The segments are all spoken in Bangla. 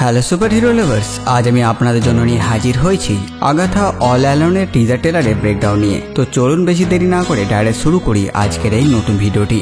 হ্যালো সুপার হিরো লাভার্স, আজ আমি আপনাদের জন্য নিয়ে হাজির হয়েছি আগাথা অল অ্যালোনের টিজার ট্রেলারের ব্রেকডাউন নিয়ে। তো চলুন বেশি দেরি না করে ডাইরেক্ট শুরু করি আজকের এই নতুন ভিডিওটি।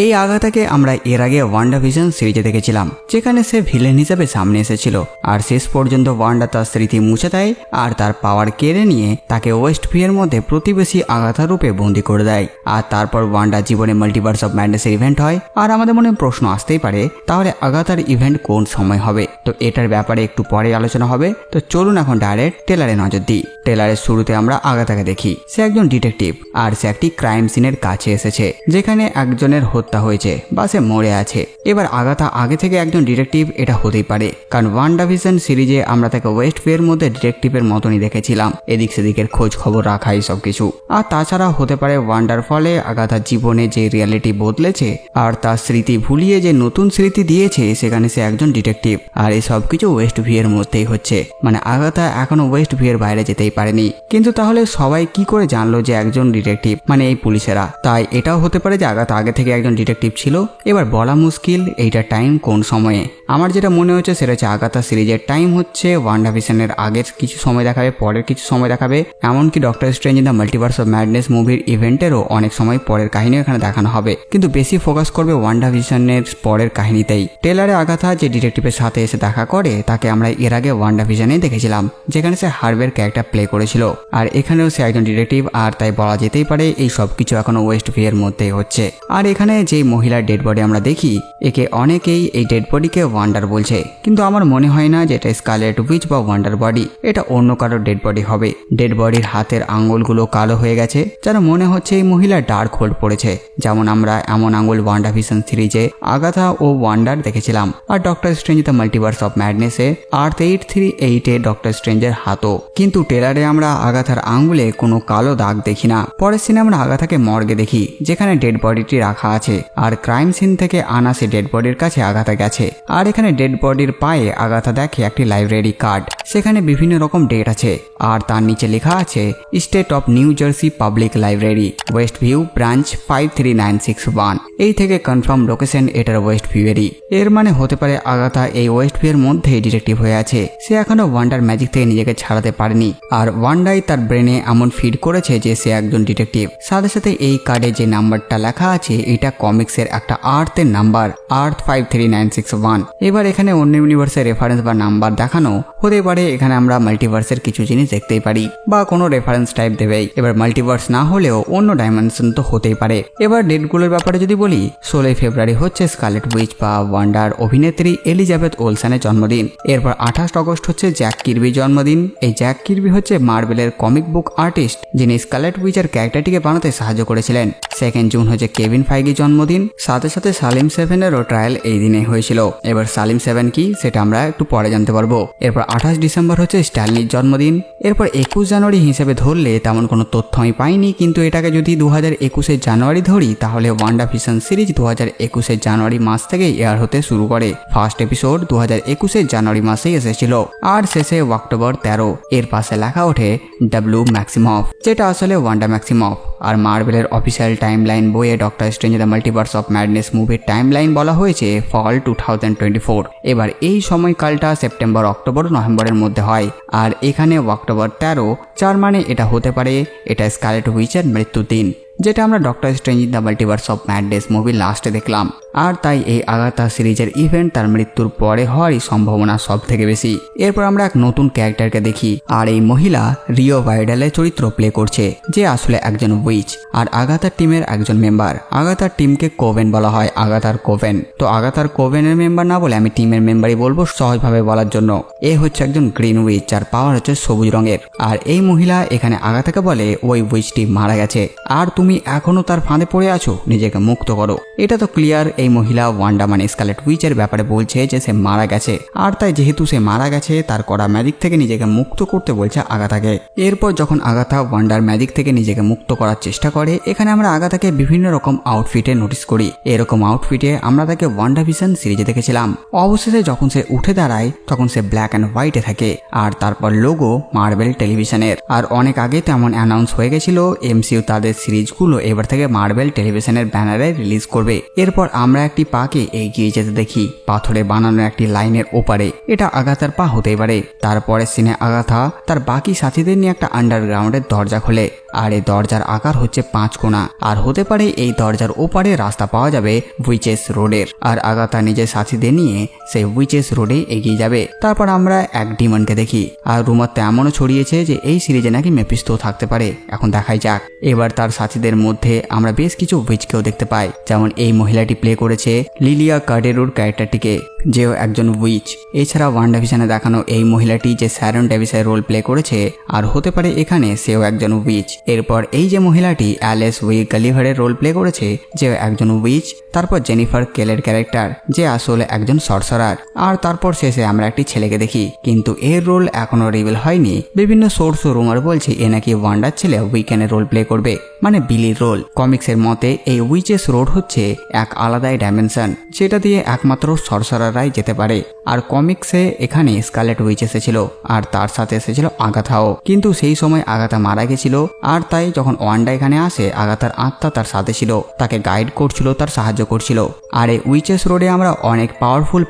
এই আগাথাকে আমরা এর আগে ওয়ান্ডাভিশন সিরিজে দেখেছিলাম, যেখানে সে ভিলেন হিসেবে সামনে এসেছিল আর শেষ পর্যন্ত ওয়ান্ডা তার স্মৃতি মুছে দেয় আর তার পাওয়ার কেড়ে নিয়ে তাকে ওয়েস্ট ভিউয়ের মধ্যে প্রতিবেশী আগাথা রূপে বন্দী করে দেয়। আর তারপর ওয়ান্ডা জীবনে মাল্টিভার্স অফ ম্যাডনেসের ইভেন্ট হয়। আর আমাদের মনে প্রশ্ন আসতেই পারে, তাহলে আগাথার ইভেন্ট কোন সময় হবে? তো এটার ব্যাপারে একটু পরে আলোচনা হবে। তো চলুন এখন ডাইরেক্ট ট্রেলারে নজর দিই। ট্রেলারের শুরুতে আমরা আগাথাকে দেখি। সে একজন ডিটেকটিভ আর সে একটি ক্রাইম সিনের কাছে এসেছে, যেখানে একজনের হত্যা হয়েছে বা সে মরে আছে। এবার আগাথা আগে থেকে একজন ডিটেকটিভ এটা হতেই পারে, কারণ ওয়ান্ডাভিশন সিরিজে আমরা তাকে ওয়েস্ট ভিউয়ের মধ্যে ডিটেকটিভের মতনই দেখেছিলাম, এদিক সেদিকের খোঁজ খবর রাখা এই সব কিছু। আর তাছাড়া হতে পারে ওয়ান্ডার ফলে আগাথার জীবনে যে রিয়ালিটি বদলেছে আর তার স্মৃতি ভুলিয়ে যে নতুন স্মৃতি দিয়েছে, সেখানে সে একজন ডিটেকটিভ। আর এই সব কিছু ওয়েস্ট ভিউয়ের মধ্যেই হচ্ছে, মানে আগাথা এখনো ওয়েস্ট ভিউয়ের বাইরে যেতেই পারেনি। কিন্তু তাহলে সবাই কি করে জানলো যে একজন ডিটেকটিভ, মানে এই পুলিশেরা? তাই এটাও হতে পারে যে আগাথা আগে থেকে একজন ডিটেকটিভ ছিল। এবার বলা মুশকিল এইটা টাইম কোন সময়ে। আমার যেটা মনে হচ্ছে সেটা হচ্ছে আগাথা সিরিজের টাইম হচ্ছে ওয়ান্ডাভিশনের আগের কিছু সময় দেখাবে, পরের কিছু সময় দেখাবে, এমনকি doctor strange in the multiverse of madness মুভির ইভেন্টেরও অনেক সময় পরের কাহিনীও এখানে দেখানো হবে, কিন্তু বেশি ফোকাস করবে ওয়ান্ডাভিশনের পরের কাহিনীতেই। ট্রেলারে আগাথা যে ডিটেকটিভের সাথে এসে দেখা করে তাকে আমরা এর আগে ওয়ান্ডাভিশনে দেখেছিলাম, যেখানে সে হার্ভের ক্যারেক্টার প্লে করেছিল। আর এখানেও সে একজন ডিটেকটিভ, আর তাই বলা যেতেই পারে এই সব কিছু এখনো ওয়েস্ট ভিউয়ের মধ্যেই হচ্ছে। আর এখানে যে মহিলার ডেড বডি আমরা দেখি, একে অনেকেই এই ডেড বডিকে ওয়ান্ডার বলছে, কিন্তু আমার মনে হয় না যে এটা স্কারলেট উইচ বা ওয়ান্ডার বডি, এটা অন্য কারো ডেড বডি হবে। ডেড বডির হাতের আঙ্গুলগুলো কালো হয়ে গেছে, যেন মনে হচ্ছে এই মহিলা ডার্ক হোল্ড পড়েছে, যেমন আমরা এমন আঙ্গুল ওয়ান্ডাভিশন সিরিজে আগাথা ও ওয়ান্ডার দেখেছিলাম। আর Doctor Strange the multiverse of ম্যাডনেসে আর্থ 838-এ ডক্টর স্ট্রেঞ্জের হাতও। কিন্তু ট্রেলারে আমরা আগাথার আঙ্গুলে কোনো কালো দাগ দেখি না। পরের সিনে আমরা আগাথাকে মর্গে দেখি, যেখানে ডেড বডিটি রাখা আছে, আর ক্রাইম সিন থেকে আনা সে ডেড বডির কাছে আগাথা গেছে। আর এখানে ডেড বডির পায়ে আগাথা দেখে একটি লাইব্রেরি কার্ড, সেখানে বিভিন্ন রকম ডেট আছে, আর তার নিচে লেখা আছে state of new jersey public library, West view branch 53961। এই থেকে কনফার্ম লোকেশন এটার ওয়েস্ট ভিউয়েরই। এর মানে হতে পারে আগাথা এই ওয়েস্ট ভিউয়ের মধ্যে ডিটেকটিভ হয়ে আছে। সে এখনো ওয়ান্ডার ম্যাজিক থেকে নিজেকে ছাড়াতে পারেনি, আর ওয়ান্ডাই তার ব্রেনে এমন ফিড করেছে যে সে একজন ডিটেকটিভ। সাথে সাথে এই কার্ডে যে নাম্বারটা লেখা আছে, এটা কমিক্সের একটা আর্থের নাম্বার, আর্থ 53961। এবার এখানে অন্য ইউনিভার্সের রেফারেন্স বা নাম্বার দেখানো হতে পারে। এখানে আমরা মাল্টিভার্সের কিছু জিনিস দেখতেই পারি, বা কোনো রেফারেন্স টাইপ দেবেই। এবার মাল্টিভার্স না হলেও অন্য ডাইমেনশন তো হতেই পারে। এবার ডেটগুলোর ব্যাপারে যদি বলি, 16 ফেব্রুয়ারি হচ্ছে স্কারলেট উইচ বা ওয়ান্ডার অভিনেত্রী এলিজাবেথ ওলসনের জন্মদিন। এরপর 28 অগস্ট হচ্ছে জ্যাক কির্বির জন্মদিন। এই জ্যাক কির্বি হচ্ছে মার্বেলের কমিক বুক আর্টিস্ট, যিনি স্কারলেট উইচের ক্যারেক্টারটিকে বানাতে সাহায্য করেছিলেন। 2 জুন হচ্ছে কেভিন ফাইগির জন্মদিন। সাথে সাথে সালিম 7-এরও ট্রায়াল এই দিনে হয়েছিল। এবার সালিম 7 কি সেটা আমরা একটু পরে জানতে পারবো। এরপর 28 ডিসেম্বর হচ্ছে স্ট্যানলির জন্মদিন। এরপর 21 জানুয়ারি হিসেবে ধরলে তেমন কোনো তথ্য আমি পাইনি, কিন্তু এটাকে যদি 2021 জানুয়ারি ধরি, তাহলে ওয়ান্ডাভিশন সিরিজ 2021 জানুয়ারি মাস থেকে এয়ার হতে শুরু করে। ফার্স্ট এপিসোড 2021 জানুয়ারি মাসেই এসেছিল, আর শেষে অক্টোবর 13। এর পাশে লেখা ওঠে ডাব্লিউ ম্যাক্সিমফ, যেটা আসলে ওয়ান্ডা ম্যাক্সিমফ। আর মার্বেলের অফিসিয়াল টাইমলাইন বইয়ে Doctor Strange the multiverse of madness মুভির টাইমলাইন বলা হয়েছে ফল 2024। এবার এই সময়কালটা সেপ্টেম্বর, অক্টোবর, নভেম্বরের মধ্যে হয়। আর এখানে অক্টোবর 13, যার মানে এটা হতে পারে এটা স্কারলেট উইচের মৃত্যুর দিন, যেটা আমরা doctor Strange the multiverse of madness মুভির লাস্টে দেখলাম। আর তাই এই আগাথা সিরিজের ইভেন্ট তার মৃত্যুর পরে হওয়ারই সম্ভাবনা সব থেকে বেশি। এরপর আমরা এক নতুন ক্যারেক্টারকে দেখি, আর এই মহিলা রিও ভাইডালের চরিত্র প্লে করছে, যে আসলে একজন উইচ আর আগাথার টিমের একজন মেম্বার। আগাথার টিমকে কোভেন বলা হয়, আগাথার কোভেন। তো আগাথার কোভেনের মেম্বার না বলে আমি টিমের মেম্বারই বলবো সহজভাবে বলার জন্য। এ হচ্ছে একজন গ্রিন উইচ, যার পাওয়ার হচ্ছে সবুজ রঙের। আর এই মহিলা এখানে আগাথাকে বলে ওই উইচটি মারা গেছে, আর তুমি এখনো তার ফাঁদে পড়ে আছো, নিজেকে মুক্ত করো। এটা তো ক্লিয়ার এই মহিলা ওয়ান্ডা মানে স্কারলেট উইচের ব্যাপারে বলছে যে সে মারা গেছে, আর তাই যেহেতু সে মারা গেছে তার করা ম্যাজিক থেকে নিজেকে মুক্ত করতে বলছে আগাথাকে। এরপর যখন আগাথা ওয়ান্ডার ম্যাজিক থেকে নিজেকে মুক্ত করার চেষ্টা করে, এখানে আমরা আগাথাকে বিভিন্ন রকম আউটফিটে নোটিস করি। এরকম আউটফিটে আমরা তাকে ওয়ান্ডাভিশন সিরিজে দেখেছিলাম। অবশেষে যখন সে উঠে দাঁড়ায় তখন সে ব্ল্যাক অ্যান্ড হোয়াইটে থাকে, আর তারপর লোগো মার্বেল টেলিভিশনের। আর অনেক আগে তেমন অ্যানাউন্স হয়ে গেছিল এমসিইউ তাদের সিরিজ সিরিজগুলো এবার থেকে মার্বেল টেলিভিশনের ব্যানারে রিলিজ করবে। এরপর আমরা একটি পাকে এগিয়ে যেতে দেখি পাথরে বানানো একটি লাইনের ওপারে। এটা আগাথার পা হতেই পারে। তারপরে সিনে আগাথা তার বাকি সাথীদের নিয়ে একটা আন্ডারগ্রাউন্ডের দরজা খোলে, আর এই দরজার আকার হচ্ছে 5 কোণা, আর হতে পারে এই দরজার ওপারে রাস্তা পাওয়া যাবে উইচেস রোডের। আর আগাথা নিজের সাথীদের নিয়ে সেই উইচেস রোডে এগিয়ে যাবে। তারপর আমরা এক ডিমনকে দেখি, আর রুমার তো এমনও ছড়িয়েছে যে এই সিরিজে নাকি মেফিস্তো থাকতে পারে। এখন দেখাই যাক। এবার তার সাথীদের মধ্যে আমরা বেশ কিছু উইচকেও দেখতে পাই, যেমন এই মহিলাটি প্লে করেছে লিলিয়া কার্ডেরোর ক্যারেক্টারটিকে, যেও একজন উইচ। এছাড়া ওয়ান্ডাভিশনে দেখানো এই মহিলাটি যে শ্যারন ডেভিসের রোল প্লে করেছে, আর হতে পারে এখানে সেও একজন উইচ। এরপর এই যে মহিলাটি অ্যালেস গালিভারের রোল প্লে করেছে, যেও একজন উইচ। তারপর জেনিফার কেলের ক্যারেক্টার, যে আসলে একজন সর্সারার। আর তারপর শেষে আমরা একটি ছেলেকে দেখি, কিন্তু এর রোল এখনো রিভিল হয়নি। বিভিন্ন সোর্স ও রুমার বলছে এ নাকি ওয়ান্ডার ছেলে উইকেনের রোল প্লে করবে, মানে বিলির রোল। কমিক্সের মতে এই উইচেস রোড হচ্ছে এক আলাদাই ডাইমেনশন, যেটা দিয়ে একমাত্র সর্সারাররাই যেতে পারে। আর কমিক্সে এখানে স্কারলেট উইচ এসেছিল, আর তার সাথে এসেছিল আগাথাও, কিন্তু সেই সময় আগাথা মারা গেছিল। আর তাই যখন ওয়ান্ডা এখানে আসে, আগাথার আত্মা তার সাথে ছিল, তাকে গাইড করছিল, তার সাহায্য করছিল। আর এই উইচেস রোডে আমরা অনেক পাওয়ারফুল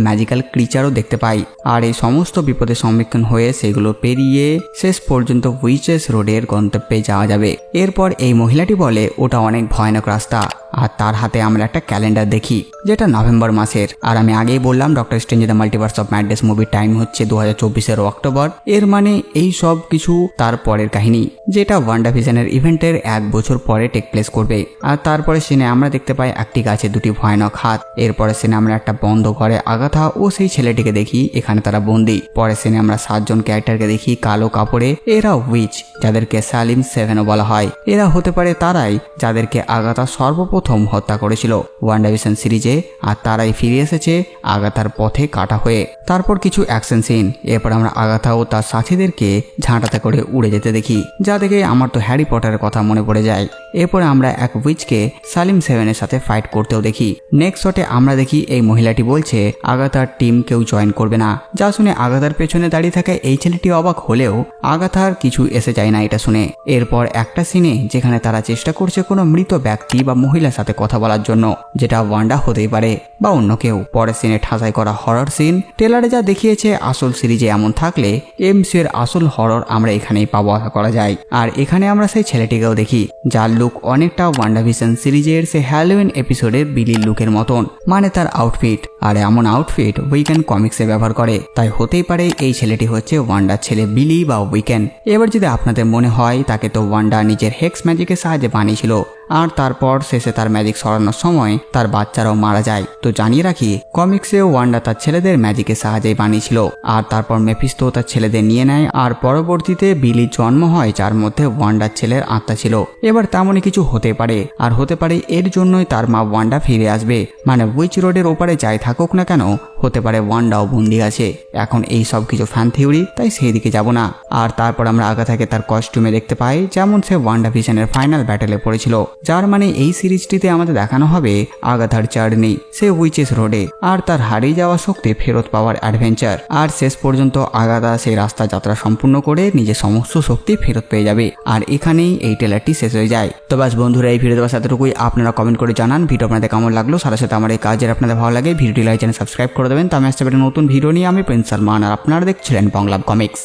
ম্যাজিক্যাল ক্রিচারও দেখতে পাই। আর এই সমস্ত বিপদের সম্মুখীন হয়ে সেগুলো পেরিয়ে শেষ পর্যন্ত উইচেস রোডের গন্তব্যে যাওয়া যাবে। এরপর এই মহিলাটি বলে ওটা অনেক ভয়ানক রাস্তা, আর তার হাতে আমরা একটা ক্যালেন্ডার দেখি যেটা নভেম্বর মাসের। আর আমি আগেই বললাম doctor Strange the multiverse of madness মুভির টাইম হচ্ছে 2024-এর অক্টোবর। এর মানে এই সব কিছু তার পরের কাহিনী, যেটা ওয়ান্ডাভিশনের ইভেন্টের 1 বছর পরে টেক প্লেস করবে। আর তারপরে সিনে আমরা দেখতে পাই একটি গাছে 2টি ভয়ানক হাত। এরপরে সিনে আমরা একটা বন্ধ ঘরে আগাথা ও সেই ছেলেটিকে দেখি, এখানে তারা বন্দী। পরে সিনে আমরা 7 জন ক্যারেক্টারকে দেখি কালো কাপড়ে। এরা উইচ, যাদেরকে সালিম 7ও বলা হয়। এরা হতে পারে তারাই যাদেরকে আগাথা সর্বপ্রথম হত্যা করেছিল ওয়ান্ডাভিশন সিরিজে, আর তারাই ফিরে এসেছে আগাথার পথে কাটা হয়ে। তারপর কিছু অ্যাকশন সিন। এরপর আমরা আগাথা ও তার সাথীদেরকে ঝাঁটাতে করে উড়ে যেতে দেখি, যা দেখে আমার তো হ্যারি পটারের কথা মনে পড়ে যায়। এরপরে আমরা এক উইচকে সালিম 7-এর সাথে ফাইট করতেও দেখি। নেক্সট শটে আমরা দেখি এই মহিলাটি বলছে আগাথার টিম কেউ জয়েন করবে না, যা শুনে আগাথার পেছনে দাঁড়িয়ে থাকা এই ছেলেটি অবাক হলেও আগাথার কিছু এসে যায় না এটা শুনে। এরপর একটা সিনে যেখানে তারা চেষ্টা করছে কোনো মৃত ব্যক্তি বা মহিলার সাথে কথা বলার জন্য, যেটা ওয়ান্ডা হতেই পারে বা অন্য কেউ। পরের সিনে ঠাসাই করা হরর সিন। ট্রেলারে যা দেখিয়েছে আসল সিরিজে এমন থাকলে এমসিইউ এর আসল হরর আমরা এখানেই পাবো আশা করা যায়। আর এখানে আমরা সেই ছেলেটিকেও দেখি, যার লুক অনেকটা ওয়ান্ডাভিশন সিরিজের সে হ্যালোউইন এপিসোডের বিলির লুকের মতন, মানে তার আউটফিট। আর এমন আউটফিট উইকেন্ড কমিক্সে ব্যবহার করে, তাই হতেই পারে এই ছেলেটি হচ্ছে ওয়ান্ডার ছেলে বিলি বা উইকেন্ড। এবার যদি আপনাদের মনে হয় তাকে তো ওয়ান্ডা নিজের হেক্স ম্যাজিকের সাহায্যে বানিয়েছিল, আর তারপর শেষে তার ম্যাজিক সরানোর সময় তার বাচ্চারাও মারা যায়। তো জানিয়ে রাখি কমিক্সেও ওয়ান্ডা তার ছেলেদের ম্যাজিকের সাহায্যে বানিয়েছিল, আর তারপর মেফিস্তো তার ছেলেদের নিয়ে নেয়। আর পরবর্তীতে বিলির জন্ম হয়, যার মধ্যে ওয়ান্ডার ছেলের আত্মা ছিল। এবার তেমনই কিছু হতে পারে, আর হতে পারে এর জন্যই তার মা ওয়ান্ডা ফিরে আসবে। মানে উইচ রোডের ওপারে যাই থাকুক না কেন, হতে পারে ওয়ান্ডাও বন্দি আছে। এখন এই সব কিছু ফ্যান থিওরি, তাই সেই দিকে যাব না। আর তারপর আমরা আগাথাকে তার কস্টিউমে দেখতে পাই, যেমন সে ওয়ান্ডাভিশনের ফাইনাল ব্যাটেলে পড়েছিল, যার মানে এই সিরিজটিতে আমাদের দেখানো হবে আগাথার জার্নি, সে উইচেস রোডে, আর তার হারিয়ে যাওয়া শক্তি ফেরত পাওয়ার অ্যাডভেঞ্চার। আর শেষ পর্যন্ত আগাথা সেই রাস্তা যাত্রা সম্পূর্ণ করে নিজের সমস্ত শক্তি ফেরত পেয়ে যাবে। আর এখানেই এই ট্রেলারটি শেষ হয়ে যায়। তো বাস বন্ধুরা, এই ভিডিও দেওয়ার সাথেটুকুই। আপনারা কমেন্ট করে জানান ভিডিও আপনাদের কেমন লাগলো। সাথে সাথে আমার এই কাজের আপনাদের ভালো লাগে ভিডিওটি লাইক চ্যানেল সাবস্ক্রাইব করে দেবেন। তো আমি আসতে পারি নতুন ভিডিও নিয়ে। আমি প্রিন্স সালমান, আর আপনারা দেখছিলেন বাংলা কমিক্স।